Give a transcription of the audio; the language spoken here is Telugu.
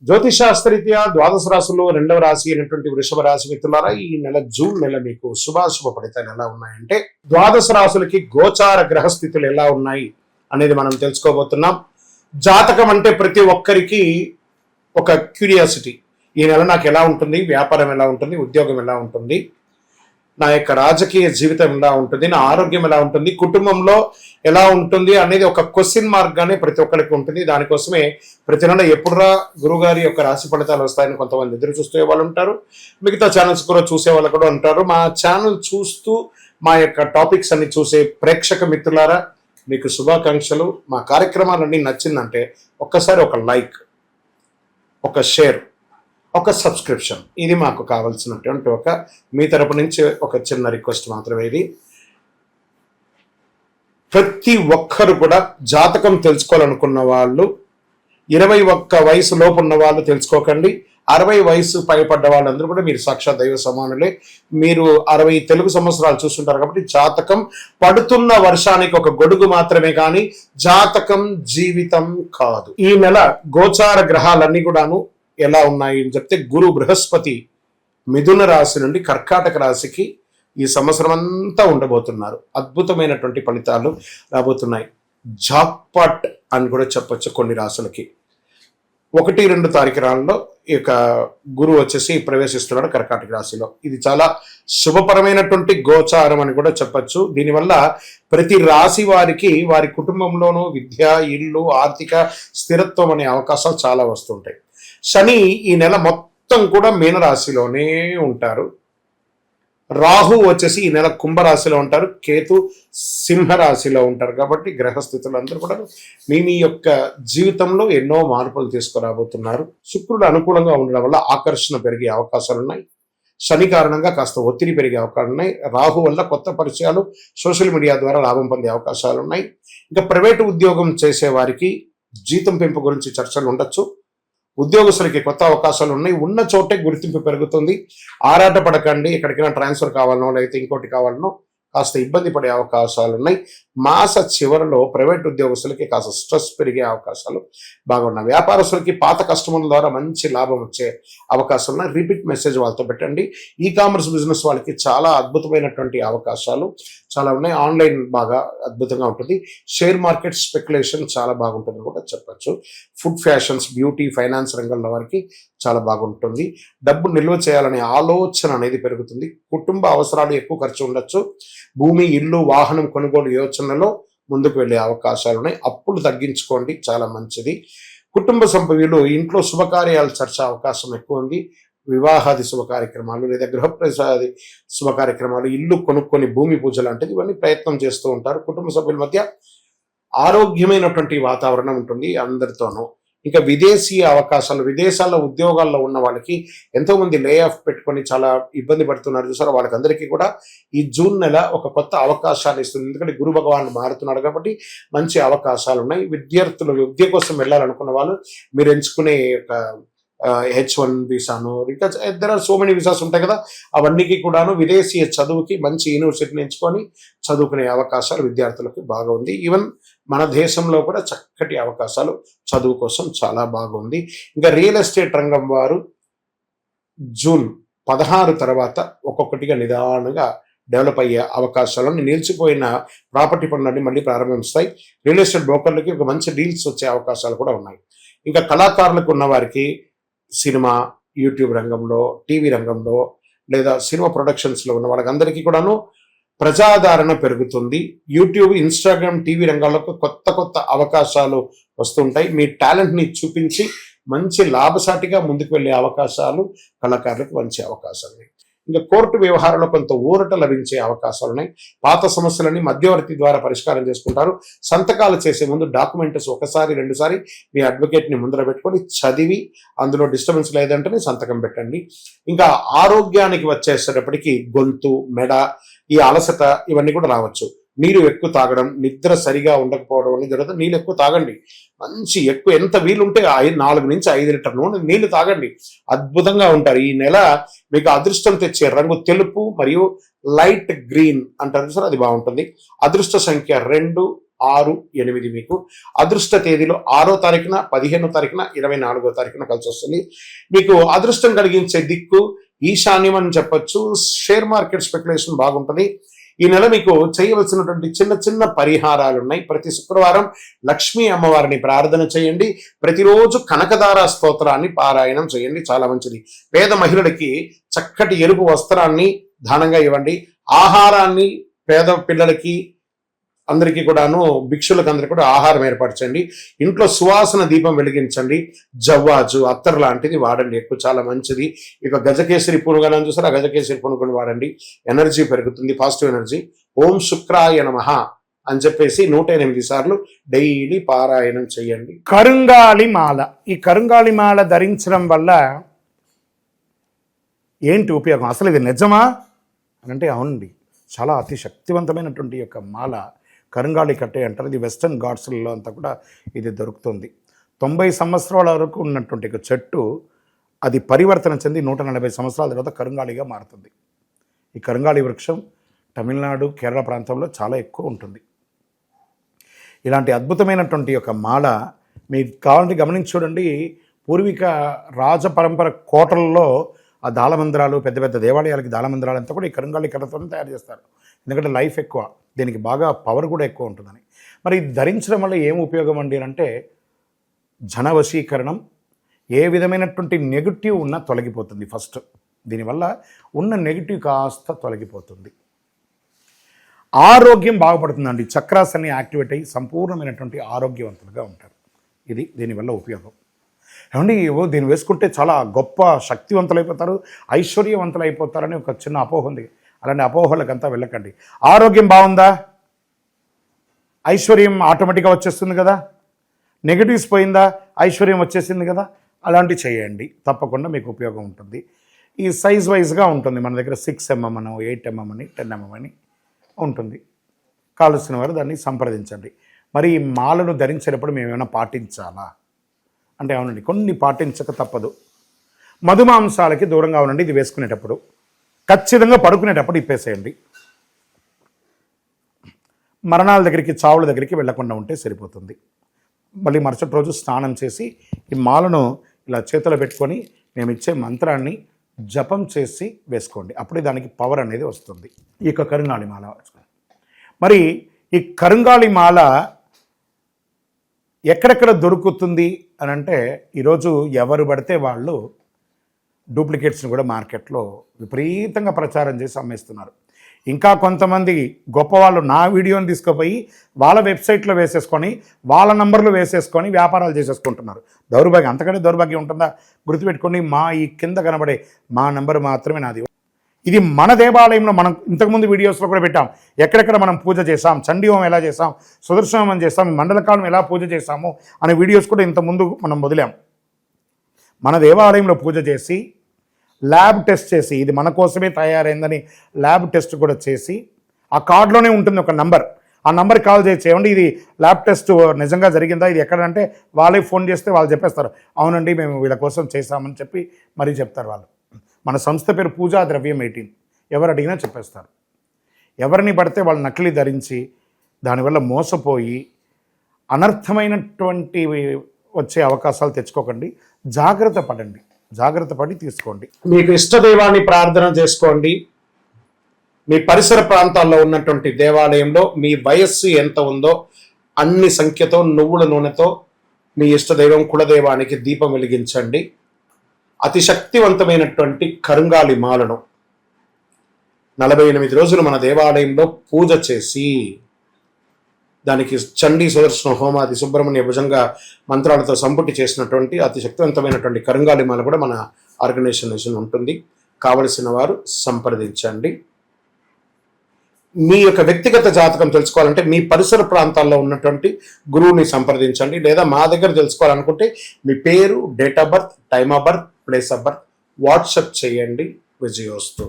జ్యోతిషాస్త్రరీత్యా ద్వాదశ రాశుల్లో రెండవ రాశి అయినటువంటి వృషభ రాశి మిత్రులారా, ఈ నెల జూన్ నెల మీకు శుభాశుభ ఫలితాలు ఎలా ఉన్నాయంటే, ద్వాదశ రాశులకి గోచార గ్రహస్థితులు ఎలా ఉన్నాయి అనేది మనం తెలుసుకోబోతున్నాం. జాతకం అంటే ప్రతి ఒక్కరికి ఒక క్యూరియాసిటీ. ఈ నెల నాకు ఎలా ఉంటుంది, వ్యాపారం ఎలా ఉంటుంది, ఉద్యోగం ఎలా ఉంటుంది, నా యొక్క రాజకీయ జీవితం ఎలా ఉంటుంది, నా ఆరోగ్యం ఎలా ఉంటుంది, కుటుంబంలో ఎలా ఉంటుంది అనేది ఒక క్వశ్చన్ మార్క్ గానే ప్రతి ఒక్కరికి ఉంటుంది. దానికోసమే ప్రతి నెల ఎప్పుడురా గురుగారి యొక్క రాశి ఫలితాలు వస్తాయని కొంతమంది ఎదురు చూసే వాళ్ళు ఉంటారు. మిగతా ఛానల్స్ కూడా చూసే వాళ్ళు కూడా ఉంటారు. మా ఛానల్ చూస్తూ మా యొక్క టాపిక్స్ అన్ని చూసే ప్రేక్షక మిత్రులారా, మీకు శుభాకాంక్షలు. మా కార్యక్రమాలన్నీ నచ్చిందంటే ఒక్కసారి ఒక లైక్, ఒక షేర్, ఒక సబ్స్క్రిప్షన్, ఇది మాకు కావాల్సినటువంటి ఒక మీ తరపు నుంచి ఒక చిన్న రిక్వెస్ట్ మాత్రమే. ఇది ప్రతి ఒక్కరు కూడా జాతకం తెలుసుకోవాలనుకున్న వాళ్ళు 21 వయసు లోపు ఉన్న వాళ్ళు తెలుసుకోకండి. 60 వయసు పైపడ్డ వాళ్ళందరూ కూడా మీరు సాక్షాత్ దైవ సమానులే. మీరు 60 తెలుగు సంవత్సరాలు చూస్తుంటారు కాబట్టి జాతకం పడుతున్న వర్షానికి ఒక గొడుగు మాత్రమే, కానీ జాతకం జీవితం కాదు. ఈ నెల గోచార గ్రహాలన్నీ కూడాను ఎలా ఉన్నాయి అని చెప్తే, గురు బృహస్పతి మిథున రాశి నుండి కర్కాటక రాశికి ఈ సంవత్సరం అంతా ఉండబోతున్నారు. అద్భుతమైనటువంటి ఫలితాలు రాబోతున్నాయి. జాక్పాట్ అని కూడా చెప్పొచ్చు కొన్ని రాశులకి. 1-2 తారీఖులలో ఈ యొక్క గురువు వచ్చేసి ప్రవేశిస్తున్నాడు కర్కాటక రాశిలో. ఇది చాలా శుభపరమైనటువంటి గోచారం అని కూడా చెప్పచ్చు. దీనివల్ల ప్రతి రాశి వారికి వారి కుటుంబంలోనూ విద్య, ఇల్లు, ఆర్థిక స్థిరత్వం అనే అవకాశాలు చాలా వస్తుంటాయి. శని ఈ నెల మొత్తం కూడా మీనరాశిలోనే ఉంటారు. రాహు వచ్చేసి ఈ నెల కుంభరాశిలో ఉంటారు. కేతు సింహరాశిలో ఉంటారు. కాబట్టి గ్రహస్థితులు అందరూ కూడా మీ యొక్క జీవితంలో ఎన్నో మార్పులు తీసుకురాబోతున్నారు. శుక్రుడు అనుకూలంగా ఉండడం వల్ల ఆకర్షణ పెరిగే అవకాశాలు ఉన్నాయి. శని కారణంగా కాస్త ఒత్తిడి పెరిగే అవకాశాలు ఉన్నాయి. రాహు వల్ల కొత్త పరిచయాలు, సోషల్ మీడియా ద్వారా లాభం పొందే అవకాశాలు ఉన్నాయి. ఇంకా ప్రైవేటు ఉద్యోగం చేసే వారికి జీతం పెంపు గురించి చర్చలు ఉండొచ్చు. ఉద్యోగస్తులకి కొత్త అవకాశాలు ఉన్నాయి. ఉన్న చోటే గుర్తింపు పెరుగుతుంది. ఆరాట పడకండి. ఎక్కడికైనా ట్రాన్స్ఫర్ కావాలనో లేకపోతే ఇంకోటి కావాలనో కాస్త ఇబ్బంది పడే అవకాశాలు ఉన్నాయి. మాస చివరిలో ప్రైవేట్ ఉద్యోగస్తులకి కాస్త స్ట్రెస్ పెరిగే అవకాశాలు బాగున్నాయి. వ్యాపారస్తులకి పాత కస్టమర్ల ద్వారా మంచి లాభం వచ్చే అవకాశాలు ఉన్నాయి. రిపీట్ మెసేజ్ వాళ్ళతో పెట్టండి. ఈ కామర్స్ బిజినెస్ వాళ్ళకి చాలా అద్భుతమైనటువంటి అవకాశాలు చాలా ఉన్నాయి. ఆన్లైన్ బాగా అద్భుతంగా ఉంటుంది. షేర్ మార్కెట్ స్పెక్యులేషన్ చాలా బాగుంటుంది కూడా చెప్పచ్చు. ఫుడ్, ఫ్యాషన్స్, బ్యూటీ, ఫైనాన్స్ రంగంలో వారికి చాలా బాగుంటుంది. డబ్బు నిల్వ చేయాలనే ఆలోచన అనేది పెరుగుతుంది. కుటుంబ అవసరాలు ఎక్కువ ఖర్చు ఉండొచ్చు. భూమి, ఇల్లు, వాహనం కొనుగోలు యోచనలో ముందుకు వెళ్ళే అవకాశాలు ఉన్నాయి. అప్పులు తగ్గించుకోండి, చాలా మంచిది. కుటుంబ సభ్యులు ఇంట్లో శుభకార్యాలు చర్చ అవకాశం ఎక్కువ ఉంది. వివాహాది శుభ కార్యక్రమాలు లేదా గృహప్రవేశాది శుభ కార్యక్రమాలు, ఇల్లు కొనుక్కొని భూమి పూజ లాంటిది ఇవన్నీ ప్రయత్నం చేస్తూ ఉంటారు. కుటుంబ సభ్యుల మధ్య ఆరోగ్యమైనటువంటి వాతావరణం ఉంటుంది అందరితోనూ. ఇంకా విదేశీ అవకాశాలు, విదేశాల్లో ఉద్యోగాల్లో ఉన్న వాళ్ళకి ఎంతోమంది లే ఆఫ్ పెట్టుకొని చాలా ఇబ్బంది పడుతున్నారు చూసారు. వాళ్ళకందరికీ కూడా ఈ జూన్ నెల ఒక కొత్త అవకాశాన్ని ఇస్తుంది. ఎందుకంటే గురు భగవానుడు మారుతున్నాడు కాబట్టి మంచి అవకాశాలు ఉన్నాయి. విద్యార్థులు విద్య కోసం వెళ్ళాలనుకున్న వాళ్ళు మీరు ఎంచుకునే H1 వీసాను, ఇంకా there are so many visas ఉంటాయి కదా, అవన్నీకి కూడాను విదేశీయ చదువుకి మంచి యూనివర్సిటీని ఎంచుకొని చదువుకునే అవకాశాలు విద్యార్థులకు బాగా ఉంది. ఈవెన్ మన దేశంలో కూడా చక్కటి అవకాశాలు చదువు కోసం చాలా బాగుంది. ఇంకా రియల్ ఎస్టేట్ రంగం వారు జూన్ 16 తర్వాత ఒక్కొక్కటిగా నిదానంగా డెవలప్ అయ్యే అవకాశాలను, నిలిచిపోయిన ప్రాపర్టీ పనులన్నీ మళ్ళీ ప్రారంభిస్తాయి. రియల్ ఎస్టేట్ బ్రోకర్లకి ఒక మంచి డీల్స్ వచ్చే అవకాశాలు కూడా ఉన్నాయి. ఇంకా కళాకారులకు ఉన్న వారికి సినిమా, యూట్యూబ్ రంగంలో, టీవీ రంగంలో లేదా సినిమా ప్రొడక్షన్స్లో ఉన్న వాళ్ళకందరికీ కూడాను ప్రజాదరణ పెరుగుతుంది. యూట్యూబ్, ఇన్స్టాగ్రామ్, టీవీ రంగాల్లో కొత్త అవకాశాలు వస్తుంటాయి. మీ టాలెంట్ని చూపించి మంచి లాభసాటిగా ముందుకు వెళ్ళే అవకాశాలు కళాకారులకు మంచి అవకాశాలు. ఇంకా కోర్టు వ్యవహారంలో కొంత ఊరట లభించే అవకాశాలు ఉన్నాయి. పాత సమస్యలని మధ్యవర్తి ద్వారా పరిష్కారం చేసుకుంటారు. సంతకాలు చేసే ముందు డాక్యుమెంట్స్ 1-2 మీ అడ్వకేట్ని ముందర పెట్టుకొని చదివి అందులో డిస్టర్బెన్స్ లేదంటే సంతకం పెట్టండి. ఇంకా ఆరోగ్యానికి వచ్చేసేటప్పటికి గొంతు, మెడ, ఈ అలసట ఇవన్నీ కూడా రావచ్చు. నీరు ఎక్కువ తాగడం, నిద్ర సరిగా ఉండకపోవడం అనేది జరుగుతుంది. నీళ్ళు ఎక్కువ తాగండి. మంచి ఎక్కువ ఎంత వీలుంటే 4 నుంచి 5 లీటర్లు నీళ్లు తాగండి. అద్భుతంగా ఉంటారు. ఈ నెల మీకు అదృష్టం తెచ్చే రంగు తెలుపు మరియు లైట్ గ్రీన్ అంటారు సార్, అది బాగుంటుంది. అదృష్ట సంఖ్య 2, 6-8 మీకు అదృష్ట తేదీలో 6వ తారీఖున, 15వ తారీఖున, 24వ తారీఖున కలిసి వస్తుంది. మీకు అదృష్టం కలిగించే దిక్కు ఈశాన్యం అని చెప్పొచ్చు. షేర్ మార్కెట్ స్పెక్యులేషన్ బాగుంటుంది. ఈ నెల మీకు చేయవలసినటువంటి చిన్న చిన్న పరిహారాలు ఉన్నాయి. ప్రతి శుక్రవారం లక్ష్మీ అమ్మవారిని ప్రార్థన చేయండి. ప్రతిరోజు కనకదార స్తోత్రాన్ని పారాయణం చేయండి, చాలా మంచిది. పేద మహిళలకి చక్కటి ఎరుపు వస్త్రాన్ని దానంగా ఇవ్వండి. ఆహారాన్ని పేద పిల్లలకి అందరికీ కూడాను, భిక్షులకు అందరికీ కూడా ఆహారం ఏర్పరచండి. ఇంట్లో సువాసన దీపం వెలిగించండి. జవ్వాజు, అత్తర్ లాంటిది వాడండి, ఎక్కువ చాలా మంచిది. ఇక గజకేసరి పునుగలను చూసారా, గజకేసరి పునుగులు వాడండి, ఎనర్జీ పెరుగుతుంది, పాజిటివ్ ఎనర్జీ. ఓం శుక్రాయ నమః అని చెప్పేసి 108 సార్లు డైలీ పారాయణం చేయండి. కరుంగాళి మాల. ఈ కరుంగాళి మాల ధరించడం వల్ల ఏంటి ఉపయోగం? అసలు ఇది నిజమా అని అంటే అవునండి, చాలా అతి శక్తివంతమైనటువంటి యొక్క మాల కరుంగాళి కట్టే అంటారు. ఇది వెస్టర్న్ ఘాట్స్లలో అంతా కూడా ఇది దొరుకుతుంది. 90 సంవత్సరాల వరకు ఉన్నటువంటి ఒక చెట్టు అది పరివర్తన చెంది 140 సంవత్సరాల తర్వాత కరుంగాళిగా మారుతుంది. ఈ కరుంగాళి వృక్షం తమిళనాడు, కేరళ ప్రాంతంలో చాలా ఎక్కువ ఉంటుంది. ఇలాంటి అద్భుతమైనటువంటి యొక్క మాల మీకు కావాలంటే గమనించి చూడండి. పూర్వీక రాజపరంపర కోటలలో ఆ దాళమందిరాలు, పెద్ద పెద్ద దేవాలయాలకి దాళమందిరాలు అంతా కూడా ఈ కరుంగాళి కర్రతో తయారు చేస్తారు. ఎందుకంటే లైఫ్ ఎక్కువ, దీనికి బాగా పవర్ కూడా ఎక్కువ ఉంటుందని. మరి ఇది ధరించడం వల్ల ఏం ఉపయోగం అండి అంటే జన వశీకరణం, ఏ విధమైనటువంటి నెగిటివ్ ఉన్నా తొలగిపోతుంది. ఫస్ట్ దీనివల్ల ఉన్న నెగిటివ్ కాస్త తొలగిపోతుంది. ఆరోగ్యం బాగుపడుతుందండి. చక్రాస్ అన్ని యాక్టివేట్ అయ్యి సంపూర్ణమైనటువంటి ఆరోగ్యవంతులుగా ఉంటారు. ఇది దీనివల్ల ఉపయోగం. ఏమండి, దీన్ని వేసుకుంటే చాలా గొప్ప శక్తివంతులైపోతారు, ఐశ్వర్యవంతులు అయిపోతారని ఒక చిన్న అపోహ ఉంది. అలాంటి అపోహలకంతా వెళ్ళకండి. ఆరోగ్యం బాగుందా, ఐశ్వర్యం ఆటోమేటిక్గా వచ్చేస్తుంది కదా. నెగిటివ్స్ పోయిందా, ఐశ్వర్యం వచ్చేసింది కదా. అలాంటివి చేయండి, తప్పకుండా మీకు ఉపయోగం ఉంటుంది. ఈ సైజ్ వైజ్గా ఉంటుంది. మన దగ్గర 6 mm అని, 8 mm అని, 10 mm అని ఉంటుంది. కావలసిన వారు దాన్ని సంప్రదించండి. మరి ఈ మాలను ధరించేటప్పుడు మేము ఏమైనా పాటించాలా అంటే అవునండి, కొన్ని పాటించక తప్పదు. మధుమాంసాలకి దూరంగా ఉండండి. ఇది వేసుకునేటప్పుడు ఖచ్చితంగా పడుకునేటప్పుడు ఇప్పేసేయండి. మరణాల దగ్గరికి, చావుల దగ్గరికి వెళ్లకుండా ఉంటే సరిపోతుంది. మళ్ళీ మరుసటి రోజు స్నానం చేసి ఈ మాలను ఇలా చేతిలో పెట్టుకొని మేము ఇచ్చే మంత్రాన్ని జపం చేసి వేసుకోండి. అప్పుడే దానికి పవర్ అనేది వస్తుంది. ఈ యొక్క కరుంగాళి మాల. మరి ఈ కరుంగాళి మాల ఎక్కడెక్కడ దొరుకుతుంది అని అంటే ఈరోజు ఎవరు పడితే వాళ్ళు డూప్లికేట్స్ని కూడా మార్కెట్లో విపరీతంగా ప్రచారం చేసి అమ్మేస్తున్నారు. ఇంకా కొంతమంది గొప్పవాళ్ళు నా వీడియోని తీసుకుపోయి వాళ్ళ వెబ్సైట్లో వేసేసుకొని, వాళ్ళ నంబర్లు వేసేసుకొని వ్యాపారాలు చేసేసుకుంటున్నారు. దౌర్భాగ్యం, అంతకంటే దౌర్భాగ్యం ఉంటుందా? గుర్తుపెట్టుకోండి, మా ఈ కింద కనబడే మా నంబర్ మాత్రమే నాది. ఇది మన దేవాలయంలో మనం ఇంతకుముందు వీడియోస్లో కూడా పెట్టాం. ఎక్కడెక్కడ మనం పూజ చేసాం, చండీ హోమం ఎలా చేసాం, సుదర్శన హోమం చేసాం, మండలకాలం ఎలా పూజ చేసాము అనే వీడియోస్ కూడా ఇంతకుముందు మనం వదిలాం. మన దేవాలయంలో పూజ చేసి, ల్యాబ్ టెస్ట్ చేసి, ఇది మన కోసమే తయారైందని ల్యాబ్ టెస్ట్ కూడా చేసి, ఆ కార్డులోనే ఉంటుంది ఒక నంబర్. ఆ నంబర్కి కాల్ చేసి, ఏమండి ఇది ల్యాబ్ టెస్ట్ నిజంగా జరిగిందా, ఇది ఎక్కడంటే వాళ్ళే ఫోన్ చేస్తే వాళ్ళు చెప్పేస్తారు, అవునండి మేము వీళ్ళ కోసం చేశామని చెప్పి మరీ చెప్తారు వాళ్ళు. మన సంస్థ పేరు పూజా ద్రవ్యం 18. ఎవరు అడిగినా చెప్పేస్తారు. ఎవరిని పడితే వాళ్ళు నకిలీ ధరించి దానివల్ల మోసపోయి అనర్థమైనటువంటి వచ్చే అవకాశాలు తెచ్చుకోకండి. జాగ్రత్త పడండి, జాగ్రత్త పడి తీసుకోండి. మీకు ఇష్టదైవాన్ని ప్రార్థన చేసుకోండి. మీ పరిసర ప్రాంతాల్లో ఉన్నటువంటి దేవాలయంలో మీ వయస్సు ఎంత ఉందో అన్ని సంఖ్యతో నువ్వుల నూనెతో మీ ఇష్టదైవం కులదైవానికి దీపం వెలిగించండి. అతి శక్తివంతమైనటువంటి కరుంగాళి మాలను 48 రోజులు మన దేవాలయంలో పూజ చేసి దానికి చండీ సుదర్శన హోమాది సుబ్రహ్మణ్య భుజంగా మంత్రాలతో సంపుటి చేసినటువంటి అతి శక్తివంతమైనటువంటి కరుంగాళి మాల కూడా మన ఆర్గనైజేషన్ ఉంటుంది. కావలసిన వారు సంప్రదించండి. మీ యొక్క వ్యక్తిగత జాతకం తెలుసుకోవాలంటే మీ పరిసర ప్రాంతాల్లో ఉన్నటువంటి గురువుని సంప్రదించండి. లేదా మా దగ్గర తెలుసుకోవాలనుకుంటే మీ పేరు, date of birth, time of birth, place of birth WhatsApp చేయండి. విజయోస్తు.